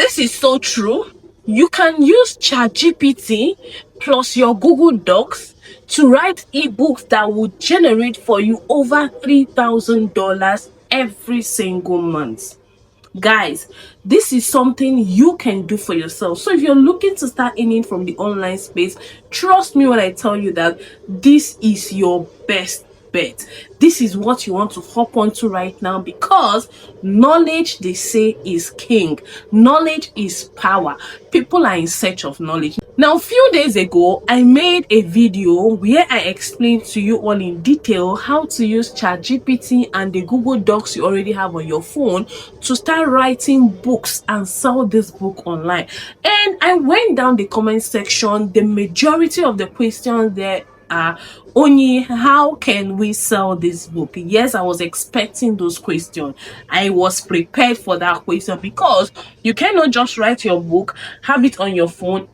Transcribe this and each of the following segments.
This is so true. You can use ChatGPT plus your Google Docs to write ebooks that will generate for you over $3,000 every single month. Guys, this is something you can do for yourself. So if you're looking to start earning from the online space, trust me when I tell you that this is your best bet. This is what you want to hop onto right now, because knowledge, they say, is king. Knowledge is power. People are in search of knowledge. Now, a few days ago, I made a video where I explained to you all in detail how to use ChatGPT and the Google Docs you already have on your phone to start writing books and sell this book online. And I went down the comment section. The majority of the questions there are, Onyi, how can we sell this book? Yes, I was expecting those questions. I was prepared for that question, because you cannot just write your book, have it on your phone,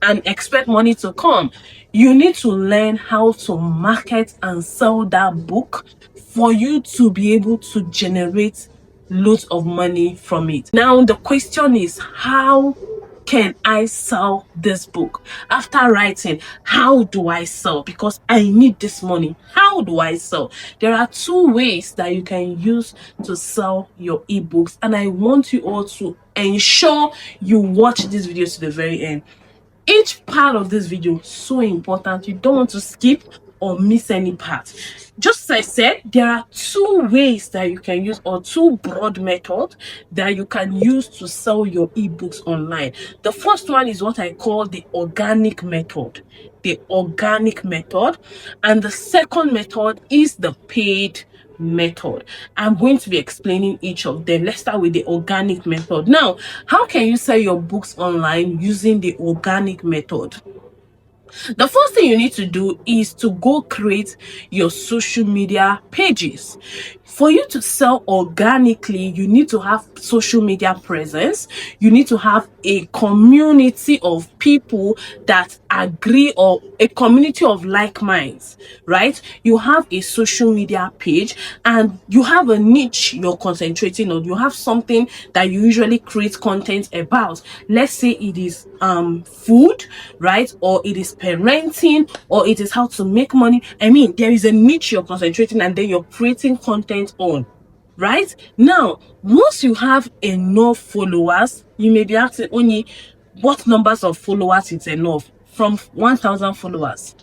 and expect money to come. You need to learn how to market and sell that book for you to be able to generate loads of money from it. Now, the question is, how can I sell this book? After writing, how do I sell? Because I need this money. How do I sell? There are two ways that you can use to sell your ebooks, and I want you all to ensure you watch this video to the very end. Each part of this video is so important. You don't want to skip or miss any part. Just as I said, there are two ways that you can use, or two broad methods that you can use to sell your ebooks online. The first one is what I call the organic method. The organic method. And the second method is the paid method. I'm going to be explaining each of them. Let's start with the organic method. Now, how can you sell your books online using the organic method? The first thing you need to do is to go create your social media pages. For you to sell organically, you need to have social media presence. You need to have a community of people that agree, or a community of like minds, right? You have a social media page and you have a niche you're concentrating on. You have something that you usually create content about. Let's say it is food, right? Or it is parenting, or it is how to make money. I mean, there is a niche you're concentrating and then you're creating content on, right? Now, once you have enough followers, you may be asking, Only, what numbers of followers is enough? From 1,000 followers.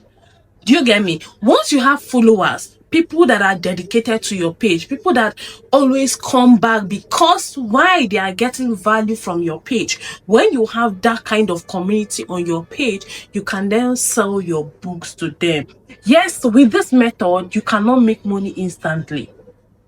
Do you get me? Once you have followers, people that are dedicated to your page, people that always come back because why, they are getting value from your page. When you have that kind of community on your page, you can then sell your books to them. Yes, with this method, you cannot make money instantly.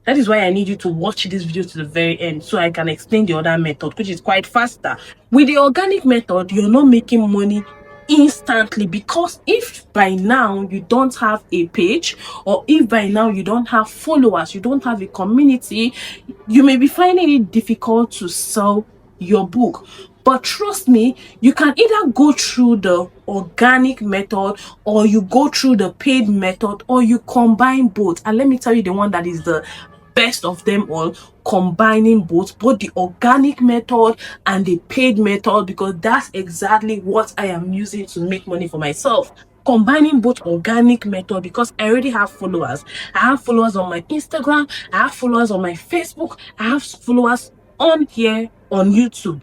That is why I need you to watch this video to the very end so I can explain the other method, which is quite faster. With the organic method, you're not making money instantly, because if by now you don't have a page, or if by now you don't have followers, you don't have a community, you may be finding it difficult to sell your book. But trust me, you can either go through the organic method, or you go through the paid method, or you combine both. And let me tell you the one that is the best of them all, combining both the organic method and the paid method, because that's exactly what I am using to make money for myself. Combining both organic method, because I already have followers. I have followers on my Instagram, I have followers on my Facebook, I have followers on here on YouTube.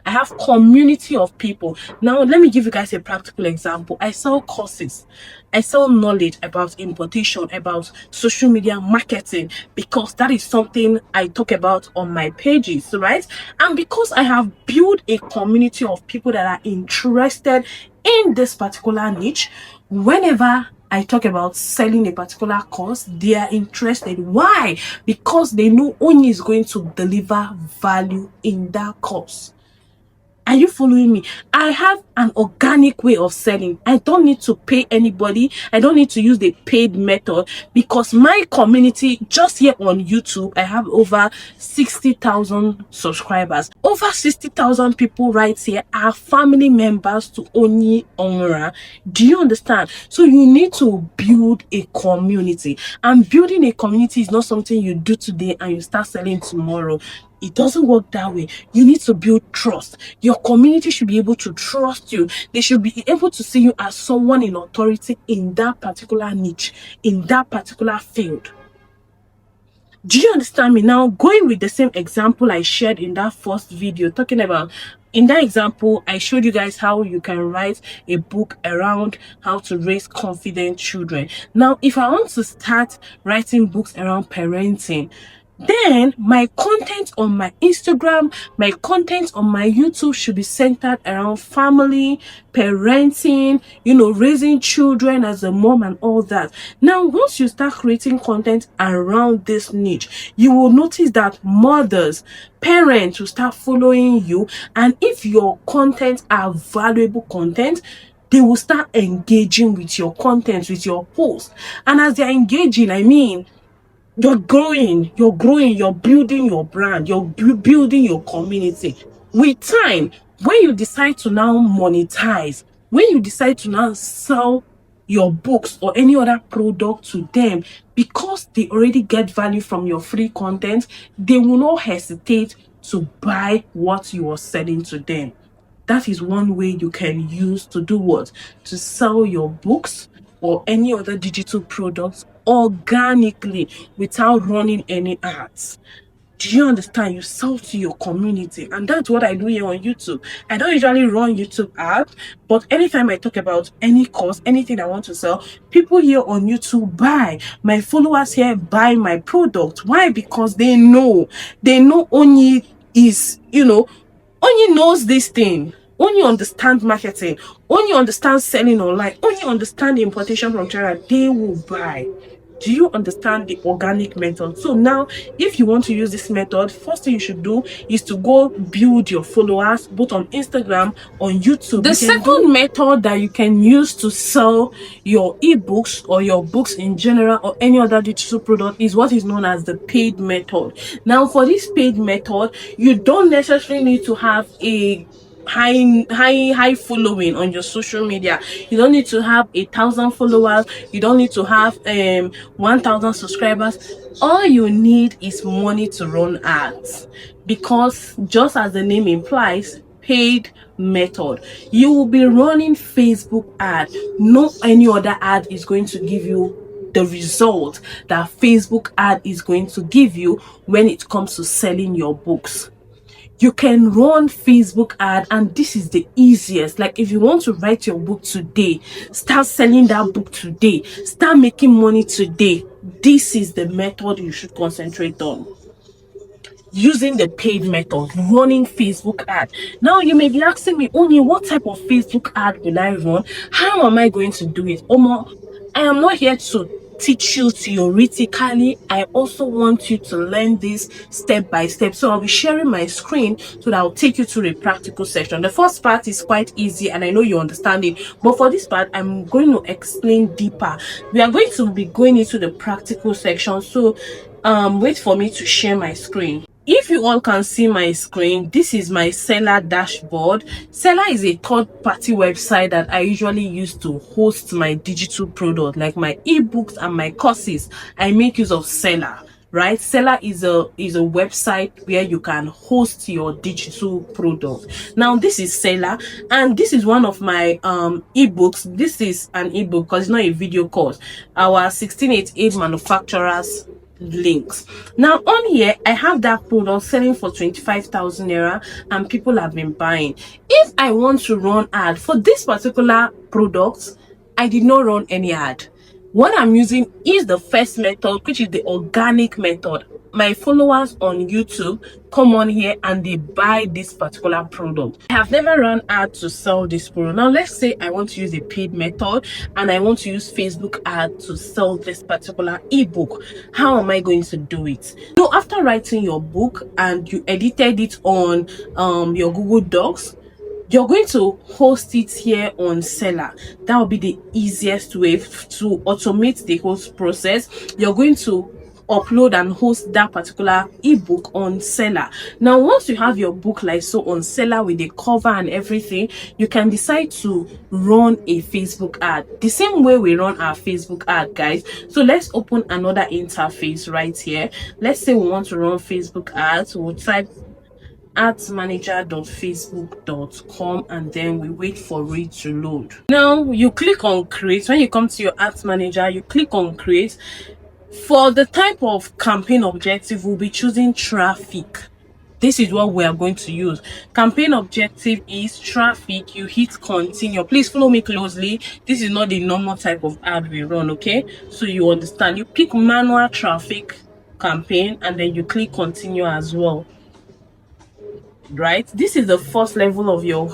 I have community of people. Now, let me give you guys a practical example. I sell courses. I sell knowledge about importation, about social media marketing, because that is something I talk about on my pages, right? And because I have built a community of people that are interested in this particular niche, whenever I talk about selling a particular course, they are interested. Why? Because they know Onyi is going to deliver value in that course. Are you following me? I have an organic way of selling. I don't need to pay anybody. I don't need to use the paid method, because my community, just here on YouTube, I have over 60,000 subscribers. Over 60,000 people right here are family members to Onyi Onwura. Do you understand? So you need to build a community. And building a community is not something you do today and you start selling tomorrow. It doesn't work that way. You need to build trust. Your community should be able to trust you. They should be able to see you as someone in authority in that particular niche, in that particular field. Do you understand me? Now, going with the same example I shared in that first video, talking about, in that example, I showed you guys how you can write a book around how to raise confident children. Now, if I want to start writing books around parenting, then my content on my Instagram, my content on my YouTube should be centered around family, parenting, raising children as a mom and all that. Now, once you start creating content around this niche, you will notice that mothers, parents will start following you. And if your content are valuable content, they will start engaging with your content, with your posts. And as they're engaging, I mean, you're growing, you're building your brand, you're building your community. With time, when you decide to now monetize, when you decide to now sell your books or any other product to them, because they already get value from your free content, they will not hesitate to buy what you are selling to them. That is one way you can use to do what? To sell your books or any other digital products organically without running any ads. Do you understand? You sell to your community, and that's what I do here on YouTube. I don't usually run YouTube ads, but anytime I talk about any course, anything I want to sell, people here on YouTube buy. My followers here buy my product. Why? Because they know Onyi is, Onyi knows this thing. Only understand marketing, only understand selling online, only understand the importation from China, they will buy. Do you understand the organic method? So now, if you want to use this method, first thing you should do is to go build your followers, both on Instagram, on YouTube. The second method that you can use to sell your ebooks or your books in general or any other digital product is what is known as the paid method. Now, for this paid method, you don't necessarily need to have a high following on your social media. You don't need to have 1,000 followers. You don't need to have 1,000 subscribers. All you need is money to run ads, because just as the name implies, paid method, you will be running Facebook ad. No any other ad is going to give you the result that Facebook ad is going to give you when it comes to selling your books. You can run Facebook ad, and this is the easiest. Like, if you want to write your book today, start selling that book today, start making money today, this is the method you should concentrate on. Using the paid method, running Facebook ad. Now you may be asking me, Only what type of Facebook ad will I run? How am I going to do it? Omo, I am not here to teach you theoretically. I also want you to learn this step by step. So I'll be sharing my screen so that I'll take you through the practical section. The first part is quite easy and I know you understand it, but for this part I'm going to explain deeper. We are going to be going into the practical section, so wait for me to share my screen. If you all can see my screen, this is my Seller dashboard. Seller is a third-party website that I usually use to host my digital product, like my ebooks and my courses. I make use of Seller, right? Seller is a website where you can host your digital product. Now this is Seller, and this is one of my ebooks. This is an ebook because it's not a video course. Our 1688 manufacturers links. Now on here I have that product selling for 25,000 naira and people have been buying. If I want to run ad for this particular product, I did not run any ad. What I'm using is the first method, which is the organic method. My followers on YouTube come on here and they buy this particular product. I have never run ad to sell this product. Now let's say I want to use a paid method and I want to use Facebook ad to sell this particular ebook. How am I going to do it? So after writing your book and you edited it on your Google Docs, you're going to host it here on Seller. That will be the easiest way to automate the whole process. You're going to upload and host that particular ebook on Seller. Now once you have your book like so on Seller with the cover and everything, you can decide to run a Facebook ad the same way we run our Facebook ad, guys. So let's open another interface right here. Let's say we want to run Facebook ads. We'll type adsmanager.facebook.com and then we wait for it to load. Now you click on create. When you come to your ads manager, you click on create. For the type of campaign objective, we'll be choosing traffic. This is what we are going to use. Campaign objective is traffic. You hit continue. Please follow me closely. This is not the normal type of ad we run, okay? So you understand. You pick manual traffic campaign and then you click continue as well. Right, this is the first level of your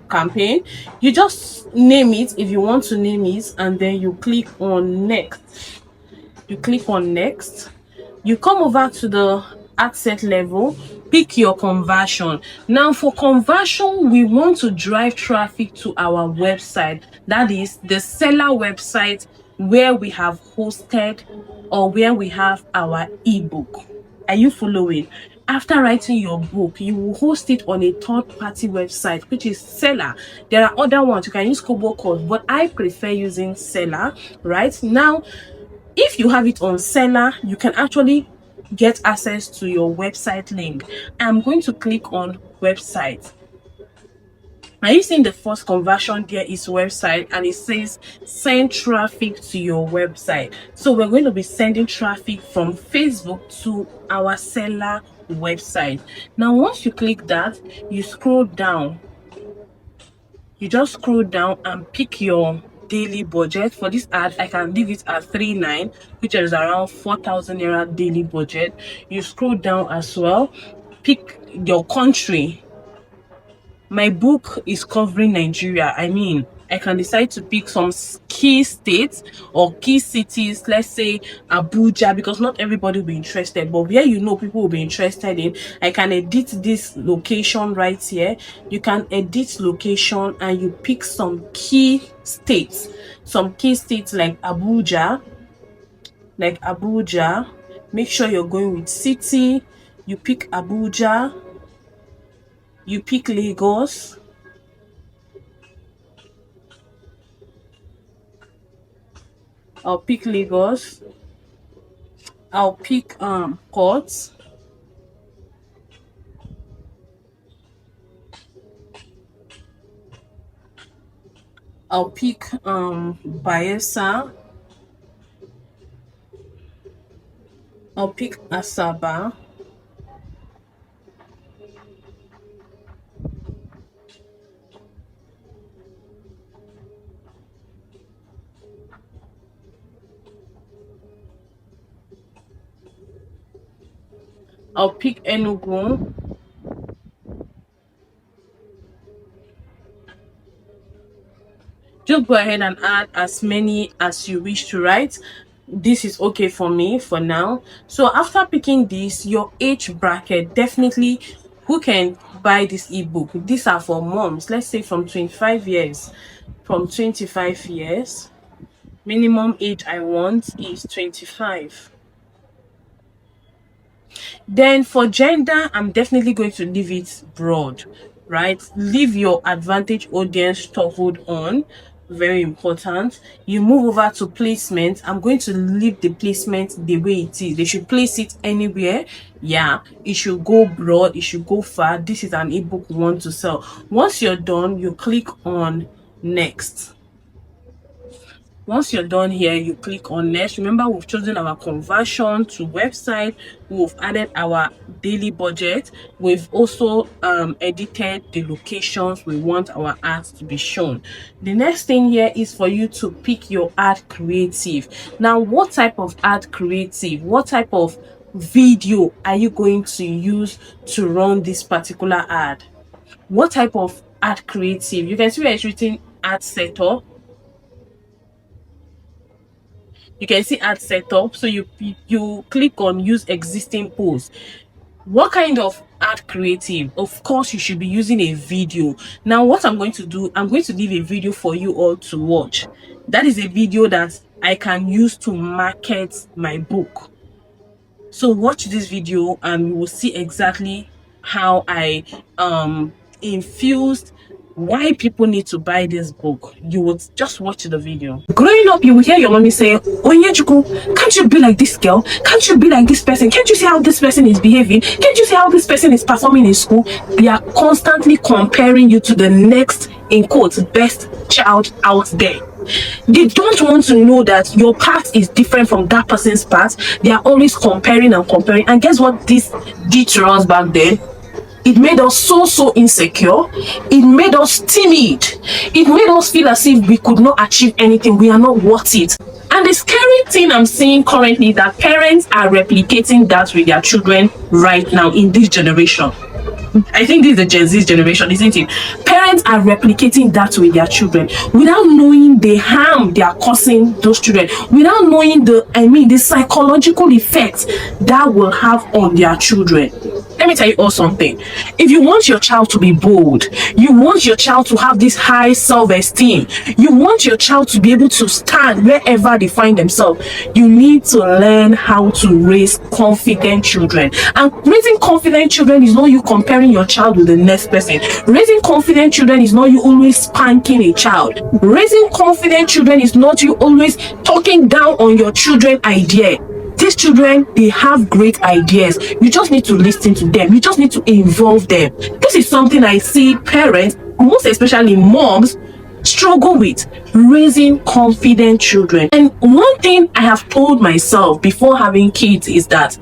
campaign. You just name it if you want to name it, and then you click on next. You click on next. You come over to the ad set level, pick your conversion. Now for conversion, we want to drive traffic to our website, that is the seller website where we have hosted or where we have our ebook. Are you following? After writing your book, you will host it on a third-party website, which is Seller. There are other ones. You can use Kobo code, but I prefer using Seller. Right now, if you have it on Seller, you can actually get access to your website link. I'm going to click on website. Are you seeing the first conversion there is website, and it says send traffic to your website? So we're going to be sending traffic from Facebook to our Seller website. Now once you click that, you scroll down. You just scroll down and pick your daily budget. For this ad, I can leave it at 3.9, which is around 4,000 naira daily budget. You scroll down as well, pick your country. My book is covering Nigeria. I can decide to pick some key states or key cities, let's say Abuja, because not everybody will be interested, but where people will be interested in. I can edit this location right here. You can edit location and you pick some key states like Abuja. Make sure you're going with city. You pick Abuja. You pick Lagos. I'll pick Lagos. I'll pick Port. I'll pick Bayelsa. I'll pick Asaba. I'll pick Enugu. Just go ahead and add as many as you wish to write. This is okay for me for now. So after picking this, your age bracket, definitely who can buy this ebook? These are for moms, let's say from 25 years. From 25 years, minimum age I want is 25. Then for gender, I'm definitely going to leave it broad, right? Leave your advantage audience toggled on. Very important. You move over to placement. I'm going to leave the placement the way it is. They should place it anywhere. Yeah, it should go broad, it should go far. This is an ebook we want to sell. Once you're done, you click on next. Once you're done here, you click on next. Remember, we've chosen our conversion to website. We've added our daily budget. We've also edited the locations we want our ads to be shown. The next thing here is for you to pick your ad creative. Now, what type of ad creative? What type of video are you going to use to run this particular ad? What type of ad creative? You can see where it's written ad setup. You can see ad setup. So you click on use existing posts. What kind of ad creative? Of course, you should be using a video. Now, what I'm going to do, I'm going to leave a video for you all to watch. That is a video that I can use to market my book. So watch this video and you will see exactly how I infused why people need to buy this book. You would just watch the video. Growing up, you will hear your mommy say, Onyejuku, can't you be like this girl? Can't you be like this person? Can't you see how this person is behaving? Can't you see how this person is performing in school? They are constantly comparing you to the next, in quotes, best child out there. They don't want to know that your path is different from that person's path. They are always comparing and comparing. And guess what this did to us back then? It made us so insecure. It made us timid. It made us feel as if we could not achieve anything. We are not worth it. And the scary thing I'm seeing currently is that parents are replicating that with their children right now in this generation. I think this is the Gen Z generation, isn't it? Parents are replicating that with their children without knowing the harm they are causing those children, without knowing the psychological effects that will have on their children. Let me tell you all something. If you want your child to be bold, you want your child to have this high self-esteem, you want your child to be able to stand wherever they find themselves, you need to learn how to raise confident children. And raising confident children is not you comparing your child with the next person. Raising confident children is not you always spanking a child. Raising confident children is not you always talking down on your children's idea. These children, they have great ideas. You just need to listen to them. You just need to involve them. This is something I see parents, most especially moms, struggle with: raising confident children. And one thing I have told myself before having kids is that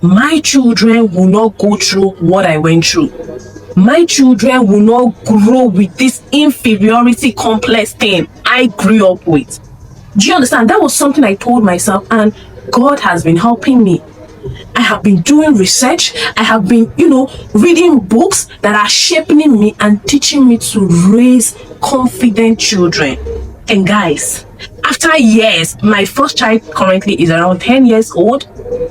my children will not go through what I went through. My children will not grow with this inferiority complex thing I grew up with. Do you understand? That was something I told myself, and God has been helping me. I have been doing research. I have been, reading books that are shaping me and teaching me to raise confident children. And guys, after years, my first child currently is around 10 years old.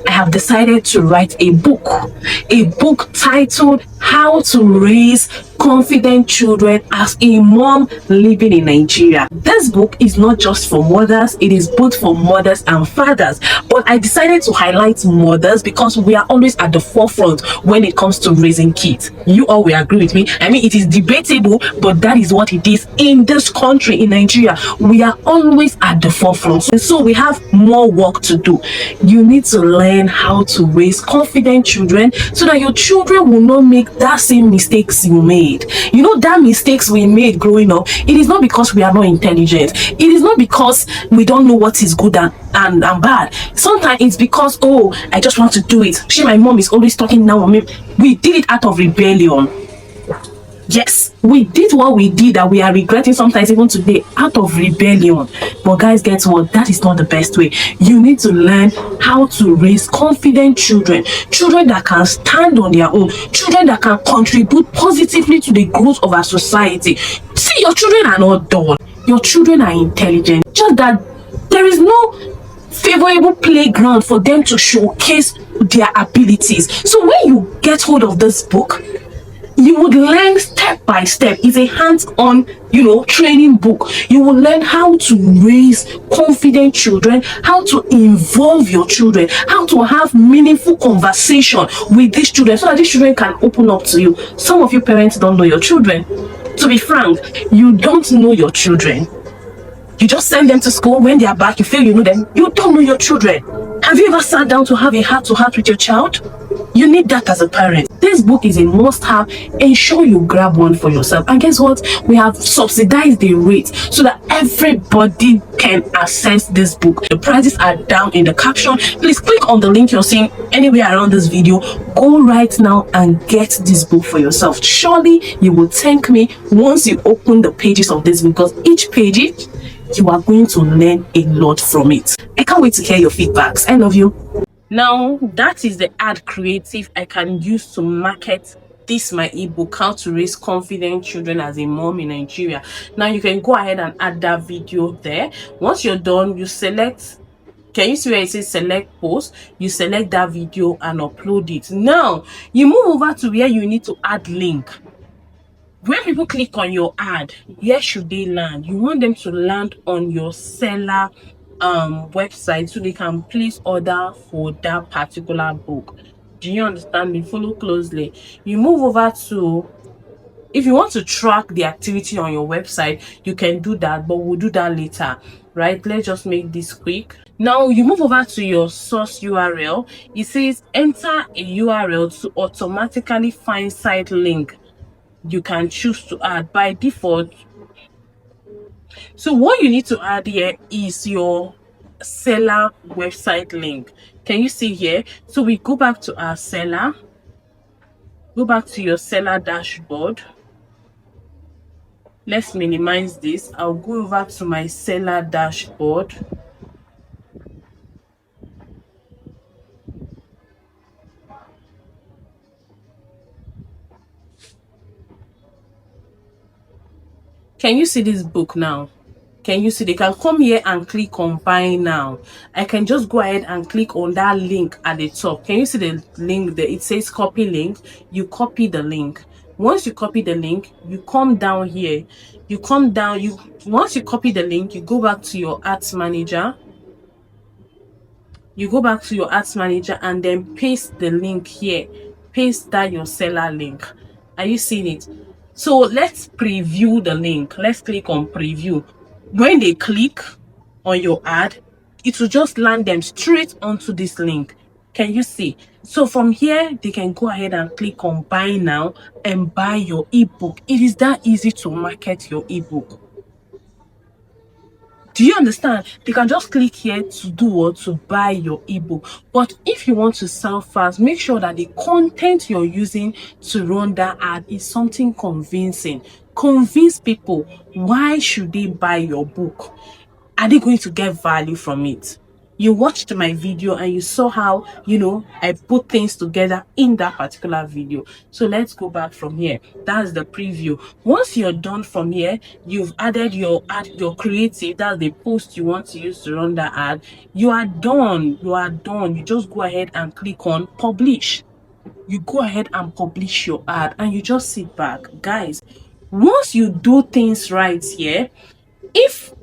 I have decided to write a book titled How to Raise Confident Children as a Mom Living in Nigeria. This book is not just for mothers, it is both for mothers and fathers. But I decided to highlight mothers because we are always at the forefront when it comes to raising kids. You all will agree with me. I mean, it is debatable, but that is what it is in this country, in Nigeria. We are always at the forefront. And so we have more work to do. You need to learn how to raise confident children so that your children will not make that same mistakes you made. That mistakes we made growing up, it is not because we are not intelligent. It is not because we don't know what is good and bad. Sometimes it's because, I just want to do it. My mom is always talking now on me. We did it out of rebellion. Yes, we did what we did that we are regretting sometimes even today out of rebellion. But guys, guess what? That is not the best way. You need to learn how to raise confident children that can stand on their own, children that can contribute positively to the growth of our society. See, your children are not dull. Your children are intelligent. Just that there is no favorable playground for them to showcase their abilities. So when you get hold of this book, you would learn step by step. It's a hands-on, training book. You will learn how to raise confident children, how to involve your children, how to have meaningful conversation with these children so that these children can open up to you. Some of you parents don't know your children. To be frank, you don't know your children. You just send them to school. When they are back, you feel you know them. You don't know your children. Have you ever sat down to have a heart-to-heart with your child? You need that as a parent. This book is a must-have. Ensure you grab one for yourself. And guess what? We have subsidized the rate so that everybody can access this book. The prices are down in the caption. Please click on the link you're seeing anywhere around this video. Go right now and get this book for yourself. Surely you will thank me once you open the pages of this book, because each page, you are going to learn a lot from it. I can't wait to hear your feedbacks. I love you. Now, that is the ad creative I can use to market this my ebook, How to Raise Confident Children as a Mom in Nigeria. Now you can go ahead and add that video there. Once you're done, you select, can you see where it says select post? You select that video and upload it. Now you move over to where you need to add link. When people click on your ad, where should they land? You want them to land on your seller website so they can place order for that particular book. Do you understand me? Follow closely. You move over to, if you want to track the activity on your website, you can do that, but we'll do that later, right? Let's just make this quick. Now you move over to your source URL. It says enter a URL to automatically find site link you can choose to add. By default, so what you need to add here is your seller website link. Can you see here? So we go back to our seller, go back to your seller dashboard. Let's minimize this. I'll go over to my seller dashboard. Can you see this book now? Can you see? They can come here and click on buy now. I can just go ahead and click on that link at the top. Can you see the link there? It says copy link. You copy the link. Once you copy the link, you come down here. You come down. Once you copy the link, you go back to your ads manager. You go back to your ads manager and then paste the link here. Paste that your seller link. Are you seeing it? So let's preview the link. Let's click on preview. When they click on your ad, it will just land them straight onto this link. Can you see? So from here, they can go ahead and click on buy now and buy your ebook. It is that easy to market your ebook. Do you understand? They can just click here to do what? To buy your ebook. But if you want to sell fast, make sure that the content you're using to run that ad is something convincing. Convince people. Why should they buy your book? Are they going to get value from it? You watched my video and you saw how, I put things together in that particular video. So let's go back from here. That's the preview. Once you're done from here, you've added your ad, your creative, that's the post you want to use to run that ad. You are done. You are done. You just go ahead and click on publish. You go ahead and publish your ad and you just sit back. Guys, once you do things right here, if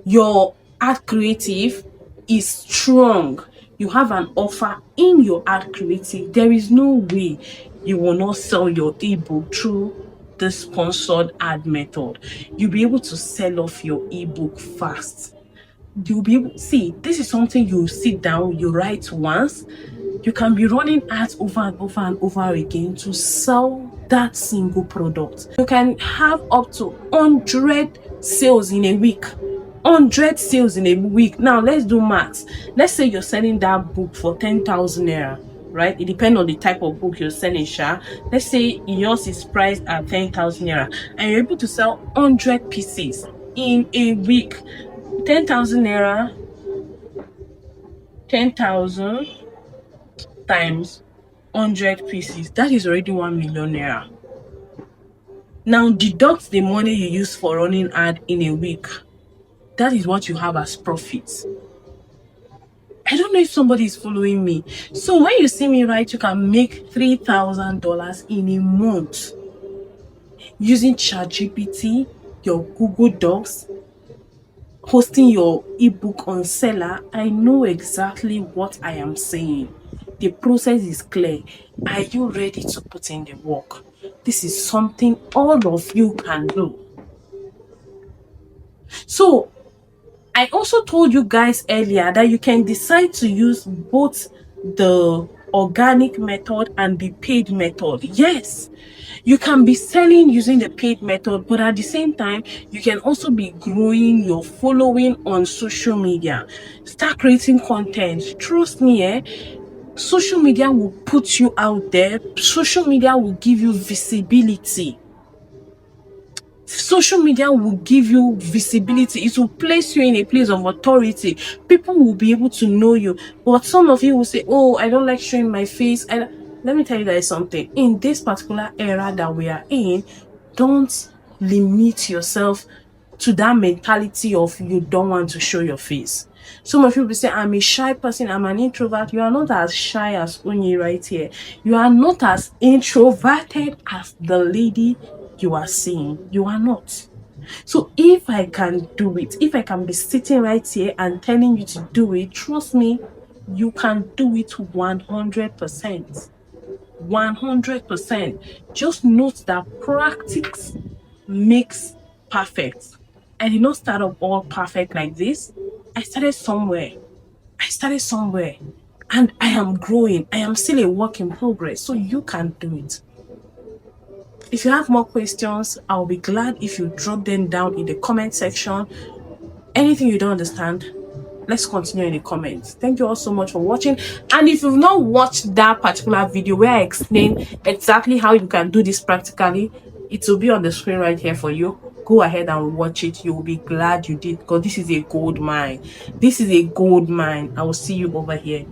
your ad creative is strong, you have an offer in your ad creative, there is no way you will not sell your ebook through the sponsored ad method. You'll be able to sell off your ebook fast. You'll be able, see, this is something you sit down, you write once, you can be running ads over and over and over again to sell that single product. You can have up to 100 sales in a week. 100 sales in a week. Now let's do maths. Let's say you're selling that book for 10,000 naira, right? It depends on the type of book you're selling, Sha. Let's say yours is priced at 10,000 naira and you're able to sell 100 pieces in a week. 10,000 naira, 10,000 times 100 pieces, that is already 1 million naira. Now deduct the money you use for running ad in a week. That is what you have as profits. I don't know if somebody is following me. So when you see me write, you can make $3,000 in a month using ChatGPT, your Google Docs, hosting your ebook on seller. I know exactly what I am saying. The process is clear. Are you ready to put in the work? This is something all of you can do. So I also told you guys earlier that you can decide to use both the organic method and the paid method. Yes, you can be selling using the paid method, but at the same time, you can also be growing your following on social media. Start creating content. Trust me, social media will put you out there. Social media will give you visibility. Social media will give you visibility. It will place you in a place of authority. People will be able to know you. But some of you will say, oh, I don't like showing my face. And let me tell you guys something. In this particular era that we are in, don't limit yourself to that mentality of you don't want to show your face. Some of you will say, I'm a shy person, I'm an introvert. You are not as shy as Unyi right here. You are not as introverted as the lady you are seeing. You are not. So if I can do it, if I can be sitting right here and telling you to do it, trust me, you can do it 100%. 100%. Just note that practice makes perfect. I did not start up all perfect like this. I started somewhere. I started somewhere. And I am growing. I am still a work in progress. So you can do it. If you have more questions, I'll be glad if you drop them down in the comment section. Anything you don't understand, let's continue in the comments. Thank you all so much for watching. And if you've not watched that particular video where I explain exactly how you can do this practically, it will be on the screen right here for you. Go ahead and watch it. You will be glad you did, because this is a gold mine. This is a gold mine. I will see you over here.